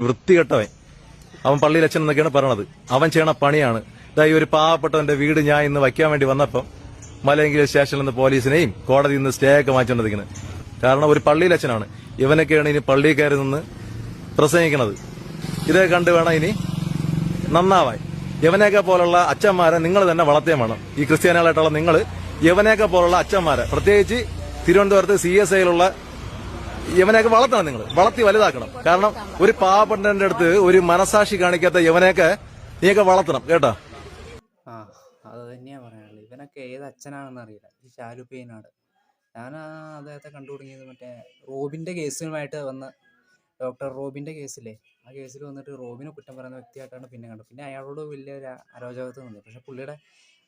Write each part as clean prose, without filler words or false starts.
വൃത്തികെട്ടവൻ. അവൻ പള്ളിയിൽ അച്ഛൻ എന്നൊക്കെയാണ് പറയണത്. അവൻ ചെയ്യണ പണിയാണ്. ഈ ഒരു പാവപ്പെട്ടവന്റെ വീട് ഞാൻ ഇന്ന് വയ്ക്കാൻ വേണ്ടി വന്നപ്പം മലയെങ്കിലും സ്റ്റേഷനിൽ നിന്ന് പോലീസിനെയും കോടതിയിൽ നിന്ന് സ്റ്റേ ഒക്കെ വാങ്ങിച്ചുകൊണ്ടിരിക്കുന്നത്. കാരണം ഒരു പള്ളിയിൽ അച്ഛനാണ്. ഇവനൊക്കെയാണ് ഇനി പള്ളിയിൽ കയറി നിന്ന് പ്രസംഗിക്കുന്നത്. ഇതേ കണ്ട് വേണം ഇനി നന്നാവാൻ. യവനെയൊക്കെ പോലുള്ള അച്ഛന്മാരെ നിങ്ങൾ തന്നെ വളർത്തിയാൽ വേണം. ഈ ക്രിസ്ത്യാനികളായിട്ടുള്ള നിങ്ങൾ യവനെയൊക്കെ പോലുള്ള അച്ഛന്മാരെ, പ്രത്യേകിച്ച് തിരുവനന്തപുരത്ത് CSIയിലുള്ള യവനെയൊക്കെ വളർത്തണം. നിങ്ങൾ വളർത്തി വലുതാക്കണം. കാരണം ഒരു പാവപ്പെട്ടവന്റെ അടുത്ത് ഒരു മനസാക്ഷി കാണിക്കാത്ത യവനെയൊക്കെ നീയൊക്കെ വളർത്തണം കേട്ടോ. അത് തന്നെയാ പറയാനുള്ളത്. ഇവനൊക്കെ ഏത് അച്ഛനാണെന്ന് അറിയില്ല. ഈ ഷാലുപ്പേനാട് ഞാൻ അദ്ദേഹത്തെ കണ്ടു തുടങ്ങിയത് മറ്റേ റോബിന്റെ കേസുമായിട്ട് വന്ന ഡോക്ടർ റോബിന്റെ കേസില്ലേ, ആ കേസിൽ വന്നിട്ട് റോബിനെ കുറ്റം പറയുന്ന വ്യക്തിയായിട്ടാണ് പിന്നെ കണ്ടത്. പിന്നെ അയാളോട് വലിയൊരു അരോചകത്വം തോന്നി. പക്ഷെ പുള്ളിയുടെ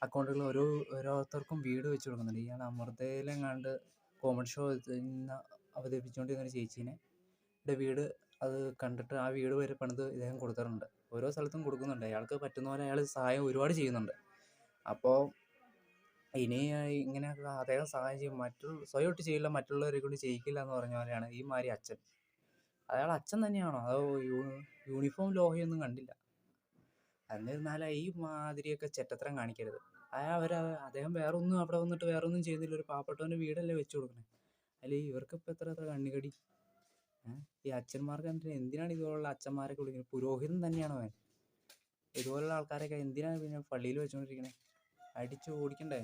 അക്കൗണ്ടുകളിൽ ഓരോരുത്തർക്കും വീട് വെച്ച് കൊടുക്കുന്നുണ്ട്. ഇയാൾ അമൃതയിലെങ്ങാണ്ട് കോമഡി ഷോ അവതരിപ്പിച്ചുകൊണ്ടിരുന്ന ഒരു ചേച്ചീനെ വീട് അത് കണ്ടിട്ട് ആ വീട് വരെ പണിത് ഇദ്ദേഹം കൊടുത്തിട്ടുണ്ട്. ഓരോ സ്ഥലത്തും കൊടുക്കുന്നുണ്ട്. അയാൾക്ക് പറ്റുന്ന പോലെ അയാൾ സഹായം ഒരുപാട് ചെയ്യുന്നുണ്ട്. അപ്പോൾ ഇനി ഇങ്ങനെ അദ്ദേഹം സഹായം ചെയ്യും, സ്വയം ഒട്ട് ചെയ്യില്ല, മറ്റുള്ളവരെ കൊണ്ട് ചെയ്യിക്കില്ല എന്ന് പറഞ്ഞ പോലെയാണ് ഈ മാതിരി അച്ഛൻ. അയാൾ അച്ഛൻ തന്നെയാണോ അതോ യൂണിഫോം ലോഹയൊന്നും കണ്ടില്ല. എന്നിരുന്നാലും ഈ മാതിരിയൊക്കെ ചെറ്റത്തരം കാണിക്കരുത്. അദ്ദേഹം വേറൊന്നും അവിടെ വന്നിട്ട് വേറൊന്നും ചെയ്യുന്നില്ല. ഒരു പാവപ്പെട്ടവൻ്റെ വീടല്ലേ വെച്ച് കൊടുക്കണേ. അല്ലെങ്കിൽ ഇവർക്കിപ്പോൾ എത്ര കണ്ണുകടി. ഈ അച്ഛന്മാർക്ക് എന്തിനാണ് ഇതുപോലുള്ള അച്ഛന്മാരൊക്കെ വിളിക്കുന്നത്? പുരോഹിതൻ തന്നെയാണോ അവൻ? ഇതുപോലുള്ള ആൾക്കാരൊക്കെ എന്തിനാണ് പിന്നെ പള്ളിയിൽ വെച്ചുകൊണ്ടിരിക്കണേ? അടിച്ചു ഓടിക്കണ്ടേ?